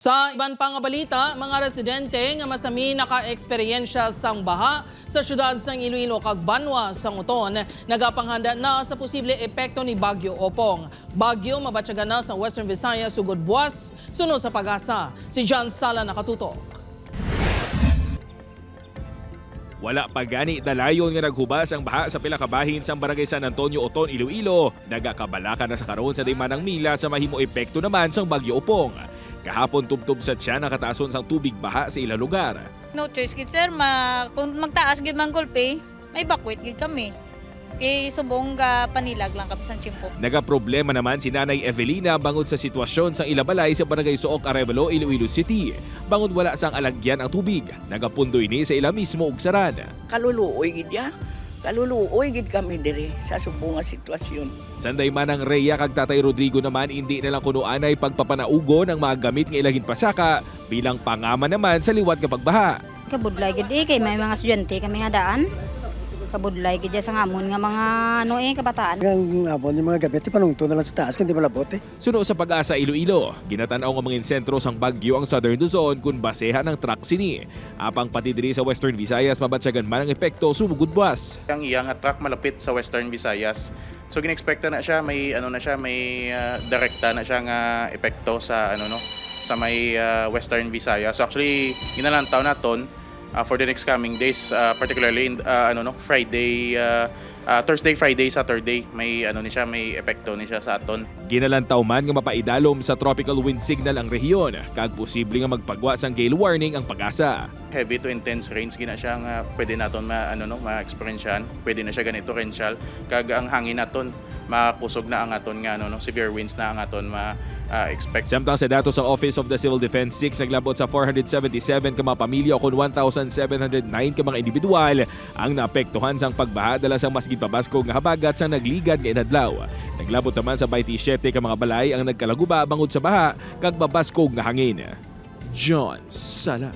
Sa iban pang balita, mga residente nga masami naka-eksperyensya sang baha sa syudad sang Iloilo kag Banwa sang Uton nagapanghanda na sa posible epekto ni Bagyo Opong. Bagyo mabatyagan na sa Western Visayas sugod buwas sunod sa pag-asa. Si John Sala nakatutok. Wala pa gani dalayon nga naghubas ang baha sa pila ka bahin sa barangay San Antonio, Uton, Iloilo. Nagakabalaka na sa karon sa Dimanang Mila sa mahimo epekto naman sang Bagyo Opong. Kahapon tubtob sa tiyan nakatason sang tubig baha sa ilang lugar. No choice gid sir, kung magtaas gid man gulpe, may bakwit gid kami. Kay subong ga panilag lang kami sa tiyempo. Nagaproblema naman si Nanay Evelina bangod sa sitwasyon sang ilabalay sa barangay Suok, Arevalo, Iloilo City. Bangod wala sang alagyan ang tubig. Nagapundoy ni sa ila mismo og sarad. Kaluluoy gid ya. Kaluluoy gid kami diri sa subong nga sitwasyon. Sanday man ang Rhea kag Tatay Rodrigo naman hindi na lang kuno anay pagpapanaugo ng mga gamit nga ilahing pasaka bilang pangama naman sa liwat nga pagbaha. Kabudlay gid kay may mga estudyante kami nga daan. Kabudlay gid sa ngamon nga mga kabataan. Ang abon yung mga gabi, panungto na lang sa taas, hindi malabot eh. Suno sa pag-asa Iloilo, ginatanaw nga mga sentro sang bagyo ang Southern Luzon kung basehan ng track sini. Apang pati diri sa Western Visayas mabatsyagan man ang epekto sumugod buwas. Ang iyang track malapit sa Western Visayas. So ginexpecta na siya, may direkta na siya nga epekto sa sa may Western Visayas. So actually ginalantaw naton for the next coming days, particularly in Friday, Thursday, Friday, Saturday, may may epekto ni siya sa aton. Ginalantaw man nga mapaidalom sa tropical wind signal ang rehiyon, kag posible nga magpagwa sang gale warning ang pag-asa. Heavy to intense rains gina siya nga pwede naton ma-experiencean, pwede na siya ganito torrential, kag ang hangin naton makusog na ang aton nga severe winds na ang aton expect. Samtang sa datos sa Office of the Civil Defense 6 naglabot sa 477 ka mga pamilya o kung 1,709 ka mga individual ang naapektuhan sang pagbaha dala sang mas gipabaskog nga habagat sa nagligad nga inadlaw. Naglabot naman sa 27 ka mga balay ang nagkalaguba bangod sa baha kag babaskog nga hangin. John Sala,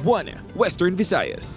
Buwan, Western Visayas.